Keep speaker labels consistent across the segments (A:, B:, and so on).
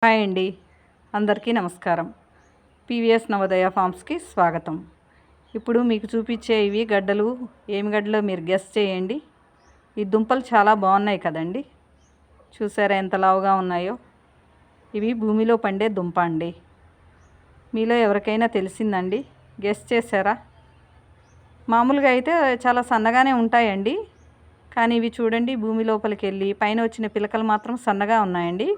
A: Hi అండి, అందరికీ నమస్కారం. పీవీఎస్ నవోదయ ఫార్మ్స్కి స్వాగతం. ఇప్పుడు మీకు చూపించే ఇవి గడ్డలు ఏమి గడ్డలో మీరు గెస్ చేయండి. ఈ దుంపలు చాలా బాగున్నాయి కదండి. చూసారా ఎంత లావుగా ఉన్నాయో. ఇవి భూమిలో పండే దుంప అండి. మీలో ఎవరికైనా తెలిసిందండి? గెస్ చేశారా? మామూలుగా అయితే చాలా సన్నగానే ఉంటాయండి, కానీ ఇవి చూడండి భూమి లోపలికి వెళ్ళి పైన వచ్చిన పిలకలు మాత్రం సన్నగా ఉన్నాయండి.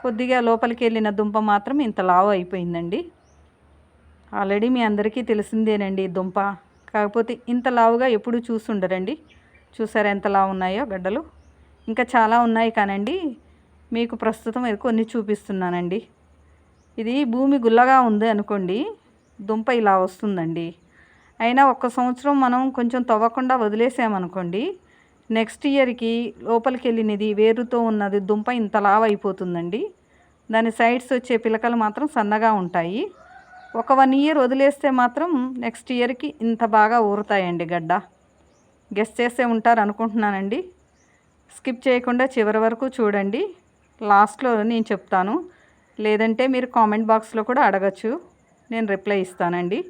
A: కొద్దిగా లోపలికి వెళ్ళిన దుంప మాత్రం ఇంత లావు అయిపోయిందండి. ఆల్రెడీ మీ అందరికీ తెలిసిందేనండి దుంప, కాకపోతే ఇంత లావుగా ఎప్పుడు చూసుండరండి. చూసారా ఎంత లావు ఉన్నాయో గడ్డలు. ఇంకా చాలా ఉన్నాయి కానండి, మీకు ప్రస్తుతం కొన్ని చూపిస్తున్నానండి. ఇది భూమి గుల్లగా ఉంది అనుకోండి, దుంప ఇలా వస్తుందండి. అయినా ఒక్క సంవత్సరం మనం కొంచెం తవ్వకుండా వదిలేసామనుకోండి, నెక్స్ట్ ఇయర్కి లోపలికి వెళ్ళినది వేరుతో ఉన్నది దుంప ఇంత లావు అయిపోతుందండి. దాని సైడ్స్ వచ్చే పిలకలు మాత్రం సన్నగా ఉంటాయి. ఒక 1 ఇయర్ వదిలేస్తే మాత్రం నెక్స్ట్ ఇయర్కి ఇంత బాగా ఊరుతాయండి గడ్డ. గెస్ చేసే ఉంటారు అనుకుంటున్నానండి. స్కిప్ చేయకుండా చివరి వరకు చూడండి. లాస్ట్లో నేను చెప్తాను, లేదంటే మీరు కామెంట్ బాక్స్లో కూడా అడగచ్చు, నేను రిప్లై ఇస్తానండి.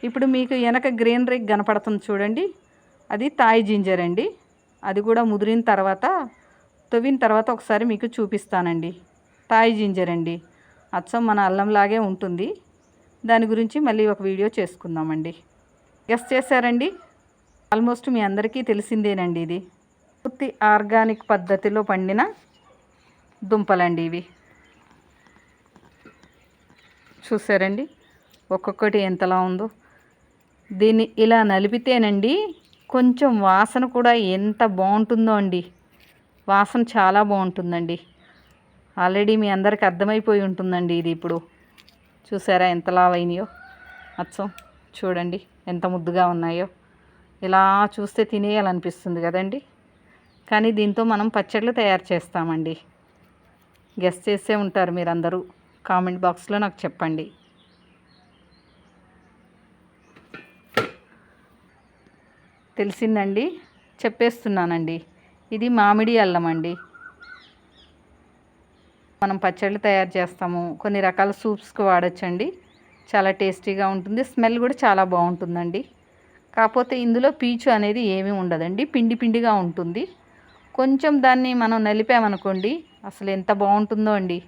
A: ఇప్పుడు మీకు వెనక గ్రీనరీ కనపడుతుంది చూడండి, అది తాయి జింజర్ అండి. అది కూడా ముదిరిన తర్వాత తవ్విన తర్వాత ఒకసారి మీకు చూపిస్తానండి. తాయి జింజర్ అండి, అచ్చం మన అల్లంలాగే ఉంటుంది. దాని గురించి మళ్ళీ ఒక వీడియో చేసుకుందామండి. గెస్ చేశారండి? ఆల్మోస్ట్ మీ అందరికీ తెలిసిందేనండి. ఇది పూర్తి ఆర్గానిక్ పద్ధతిలో పండిన దుంపలండి ఇవి. చూసారండి ఒక్కొక్కటి ఎంతలా ఉందో. దీన్ని ఇలా నలిపితేనండి కొంచెం వాసన కూడా ఎంత బాగుంటుందో అండి. వాసన చాలా బాగుంటుందండి. ఆల్రెడీ మీ అందరికి అర్థమైపోయి ఉంటుందండి. ఇది ఇప్పుడు చూసారా ఎంత లావైనాయో. అచ్చం చూడండి ఎంత ముద్దుగా ఉన్నాయో. ఇలా చూస్తే తినేయాలనిపిస్తుంది కదండి. కానీ దీంతో మనం పచ్చళ్ళు తయారు చేస్తామండి. గెస్ చేసే ఉంటారు మీరందరూ. కామెంట్ బాక్స్లో నాకు చెప్పండి. తెలిసిందండి, చెప్పేస్తున్నానండి. ఇది మామిడి అల్లం అండి. మనం పచ్చళ్ళు తయారు చేస్తాము, కొన్ని రకాల సూప్స్కి వాడచ్చండి. చాలా టేస్టీగా ఉంటుంది, స్మెల్ కూడా చాలా బాగుంటుందండి. కాకపోతే ఇందులో పీచు అనేది ఏమీ ఉండదండి, పిండి పిండిగా ఉంటుంది. కొంచెం దాన్ని మనం నలిపామనుకోండి, అసలు ఎంత బాగుంటుందో అండి.